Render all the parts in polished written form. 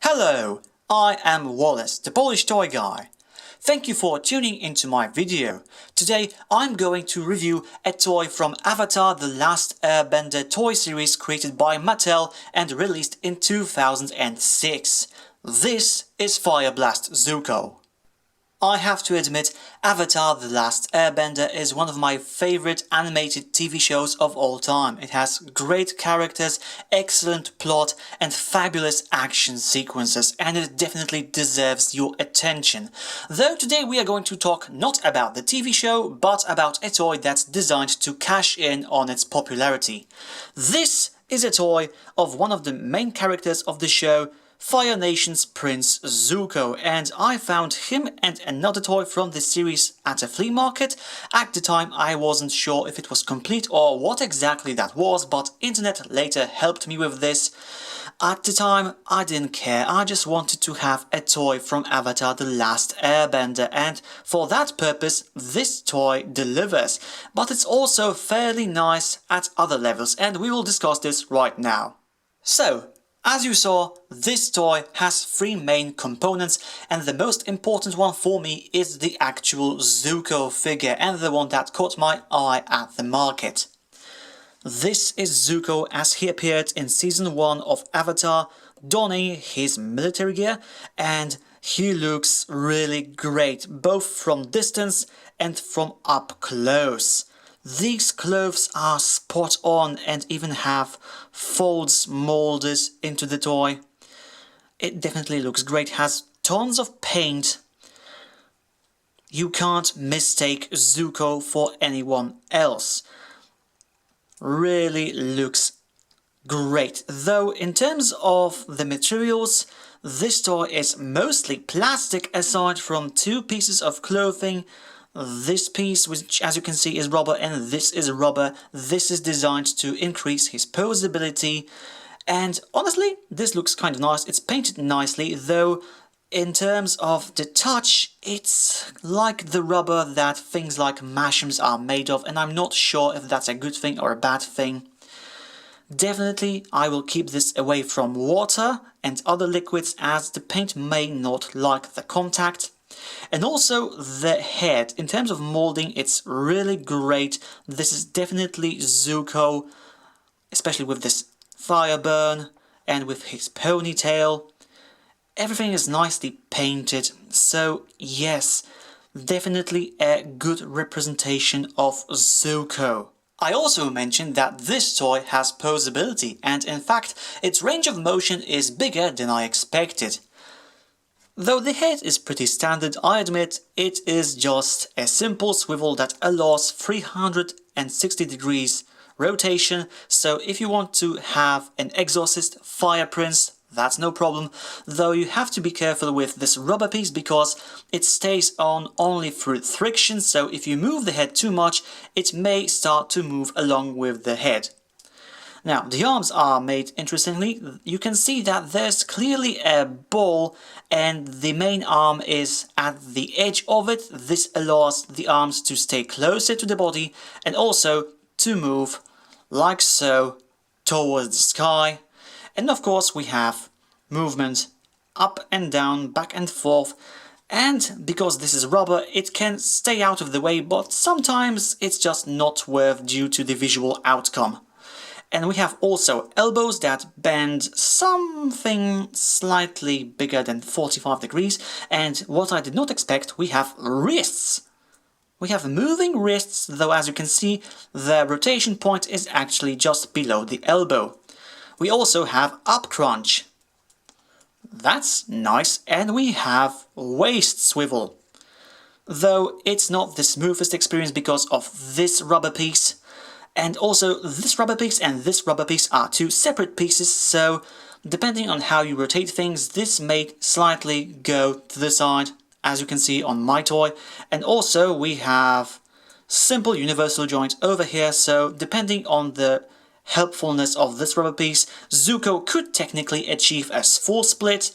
Hello, I am Wallas, the Polish toy guy. Thank you for tuning into my video. Today I'm going to review a toy from Avatar: The Last Airbender toy series created by Mattel and released in 2006. This is Fire Blast Zuko. I have to admit, Avatar: The Last Airbender is one of my favorite animated TV shows of all time. It has great characters, excellent plot and fabulous action sequences, and it definitely deserves your attention. Though today we are going to talk not about the TV show, but about a toy that's designed to cash in on its popularity. This is a toy of one of the main characters of the show, Fire Nation's Prince Zuko, and I found him and another toy from this series at a flea market. At the time I wasn't sure if it was complete or what exactly that was, but internet later helped me with this. At the time I didn't care, I just wanted to have a toy from Avatar: The Last Airbender, and for that purpose this toy delivers. But it's also fairly nice at other levels, and we will discuss this right now. So, as you saw, this toy has three main components, and the most important one for me is the actual Zuko figure, and the one that caught my eye at the market. This is Zuko as he appeared in Season 1 of Avatar, donning his military gear, and he looks really great, both from distance and from up close. These clothes are spot on and even have folds molded into the toy. It definitely looks great, has tons of paint. You can't mistake Zuko for anyone else. Really looks great. Though in terms of the materials, this toy is mostly plastic aside from two pieces of clothing. This piece, which as you can see is rubber, and this is rubber. This is designed to increase his posability, and honestly this looks kind of nice. It's painted nicely, though in terms of the touch it's like the rubber that things like mashems are made of, and I'm not sure if that's a good thing or a bad thing. Definitely I will keep this away from water and other liquids, as the paint may not like the contact. And also the head, in terms of molding, it's really great. This is definitely Zuko, especially with this fire burn and with his ponytail. Everything is nicely painted, so yes, definitely a good representation of Zuko. I also mentioned that this toy has posability, and in fact its range of motion is bigger than I expected. Though the head is pretty standard, I admit it is just a simple swivel that allows 360 degrees rotation, so if you want to have an exorcist fire prince, that's no problem, though you have to be careful with this rubber piece because it stays on only through friction, so if you move the head too much, it may start to move along with the head. Now, the arms are made interestingly. You can see that there's clearly a ball and the main arm is at the edge of it. This allows the arms to stay closer to the body and also to move like so towards the sky. And of course we have movement up and down, back and forth. And because this is rubber, it can stay out of the way, but sometimes it's just not worth due to the visual outcome. And we have also elbows that bend something slightly bigger than 45 degrees. And what I did not expect, we have wrists. We have moving wrists, though as you can see, the rotation point is actually just below the elbow. We also have up crunch. That's nice. And we have waist swivel. Though it's not the smoothest experience because of this rubber piece. And also this rubber piece and this rubber piece are two separate pieces, so depending on how you rotate things, this may slightly go to the side, as you can see on my toy. And also we have simple universal joint over here, so depending on the helpfulness of this rubber piece, Zuko could technically achieve a full split,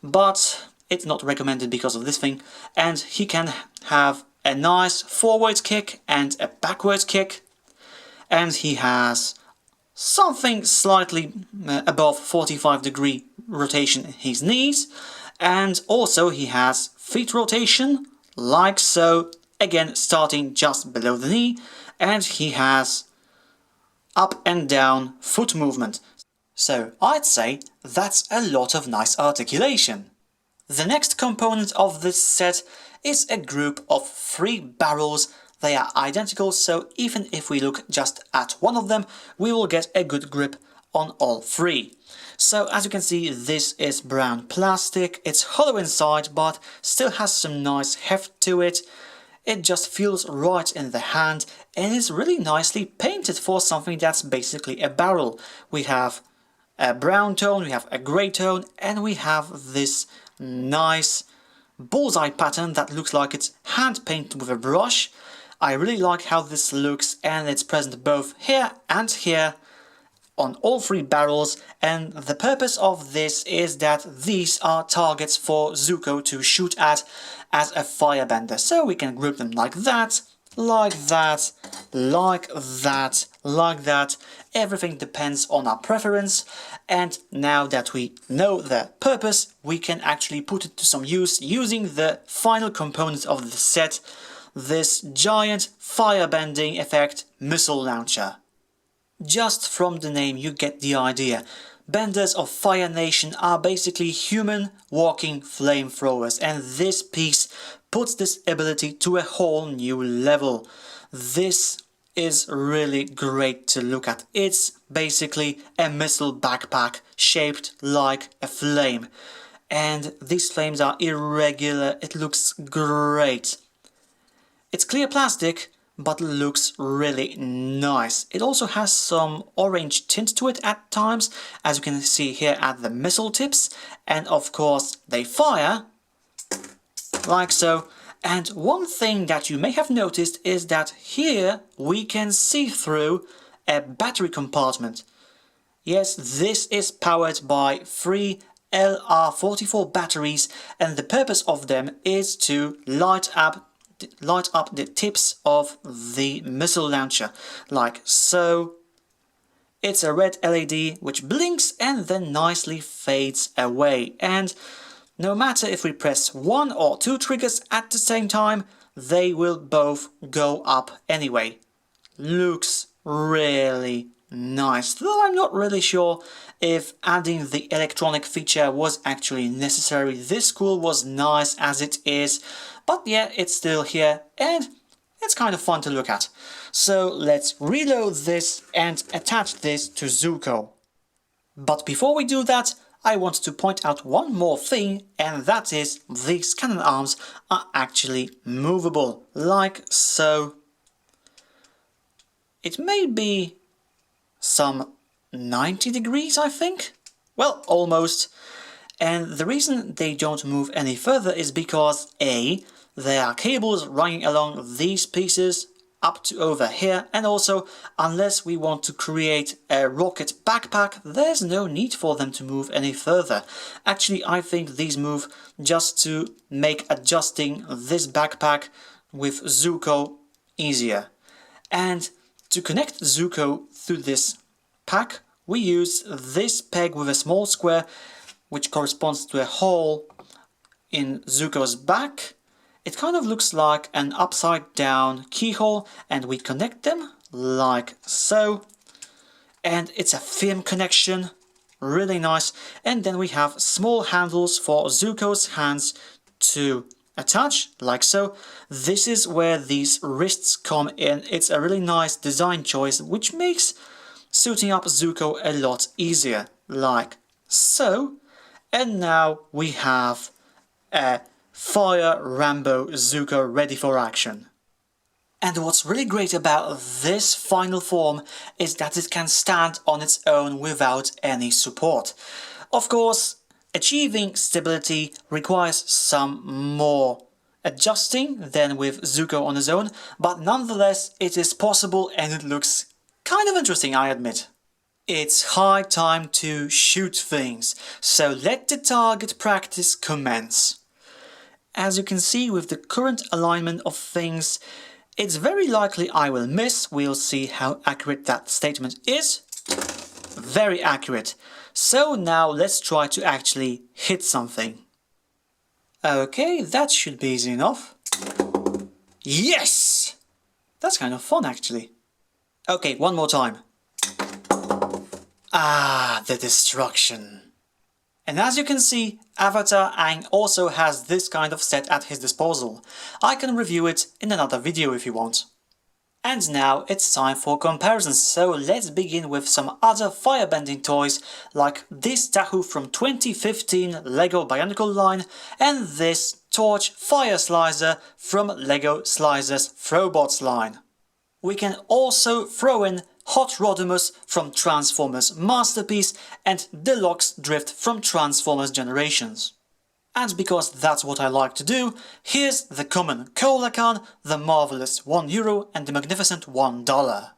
but it's not recommended because of this thing. And he can have a nice forward kick and a backward kick. And he has something slightly above 45-degree rotation in his knees, and also he has feet rotation, like so, again starting just below the knee, and he has up and down foot movement. So I'd say that's a lot of nice articulation. The next component of this set is a group of 3 barrels. They are identical, so even if we look just at one of them, we will get a good grip on all 3. So as you can see, this is brown plastic. It's hollow inside, but still has some nice heft to it. It just feels right in the hand and is really nicely painted for something that's basically a barrel. We have a brown tone, we have a grey tone, and we have this nice bullseye pattern that looks like it's hand painted with a brush. I really like how this looks, and it's present both here and here on all 3 barrels, and the purpose of this is that these are targets for Zuko to shoot at as a firebender. So we can group them like that, like that, like that, like that. Everything depends on our preference, and now that we know the purpose, we can actually put it to some use using the final component of the set, this giant firebending effect missile launcher. Just from the name you get the idea. Benders of Fire Nation are basically human walking flamethrowers, and this piece puts this ability to a whole new level. This is really great to look at. It's basically a missile backpack shaped like a flame, and these flames are irregular. It looks great. It's clear plastic, but looks really nice. It also has some orange tint to it at times, as you can see here at the missile tips, and of course they fire like so. And one thing that you may have noticed is that here we can see through a battery compartment. Yes, this is powered by 3 LR44 batteries, and the purpose of them is to light up the tips of the missile launcher, like so. It's a red LED which blinks and then nicely fades away, and no matter if we press 1 or 2 triggers at the same time, they will both go up anyway. Looks really nice, though I'm not really sure if adding the electronic feature was actually necessary. This school was nice as it is, but yeah, it's still here and it's kind of fun to look at. So let's reload this and attach this to Zuko. But before we do that, I want to point out one more thing, and that is these cannon arms are actually movable, like so. It may be some 90 degrees, I think? Well, almost. And the reason they don't move any further is because A, there are cables running along these pieces up to over here, and also unless we want to create a rocket backpack, there's no need for them to move any further. Actually, I think these move just to make adjusting this backpack with Zuko easier. And to connect Zuko through this pack, we use this peg with a small square which corresponds to a hole in Zuko's back. It kind of looks like an upside down keyhole, and we connect them like so. And it's a firm connection, really nice. And then we have small handles for Zuko's hands to attach, like so. This is where these wrists come in. It's a really nice design choice, which makes suiting up Zuko a lot easier, like so. And now we have a Fire Rambo Zuko ready for action. And what's really great about this final form is that it can stand on its own without any support. Of course, achieving stability requires some more adjusting than with Zuko on his own, but nonetheless it is possible and it looks kind of interesting, I admit. It's high time to shoot things, so let the target practice commence. As you can see with the current alignment of things, it's very likely I will miss. We'll see how accurate that statement is. Very accurate. So now let's try to actually hit something. Okay, that should be easy enough. Yes! That's kind of fun actually. Okay, one more time. Ah, the destruction. And as you can see, Avatar Aang also has this kind of set at his disposal. I can review it in another video if you want. And now it's time for comparisons, so let's begin with some other firebending toys like this Tahu from 2015 LEGO Bionicle line and this Torch Fire Slicer from LEGO Slicers Throwbots line. We can also throw in Hot Rodimus from Transformers Masterpiece and Deluxe Drift from Transformers Generations. And because that's what I like to do, here's the common Cola Can, the marvellous €1 and the magnificent $1.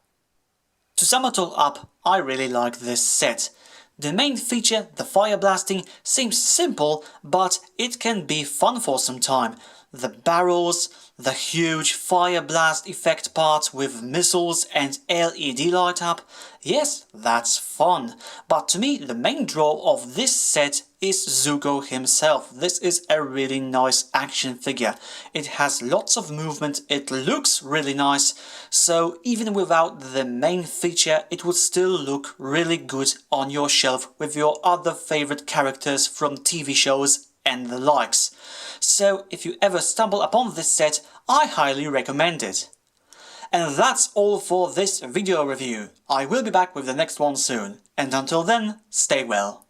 To sum it all up, I really like this set. The main feature, the fire blasting, seems simple, but it can be fun for some time. The barrels, the huge fire blast effect parts with missiles and LED light up. Yes, that's fun. But to me, the main draw of this set is Zuko himself. This is a really nice action figure. It has lots of movement, it looks really nice, so even without the main feature, it would still look really good on your shelf with your other favorite characters from TV shows and the likes. So if you ever stumble upon this set, I highly recommend it. And that's all for this video review. I will be back with the next one soon, and until then, stay well.